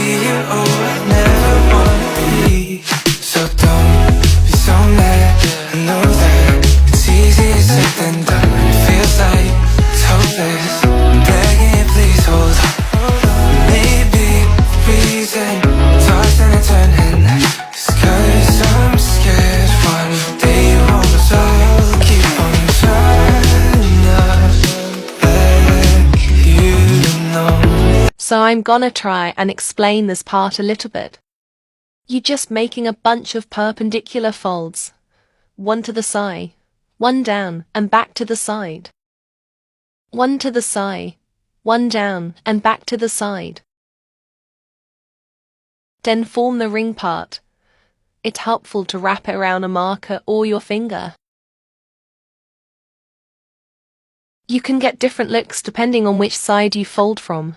you, oh, I never wanna be. So don't be so mad, I know that it's easier said than done. It feels like it's hopeless, I'm begging you please hold on. Maybe the reason tossing and turning is 'cause I'm scared one day you won't resolve. Keep on trying not let you know. So I'm gonna try and explain this part a little bit. You're just making a bunch of perpendicular folds. One to the side, one down and back to the side. One to the side, one down and back to the side. Then form the ring part. It's helpful to wrap it around a marker or your finger. You can get different looks depending on which side you fold from.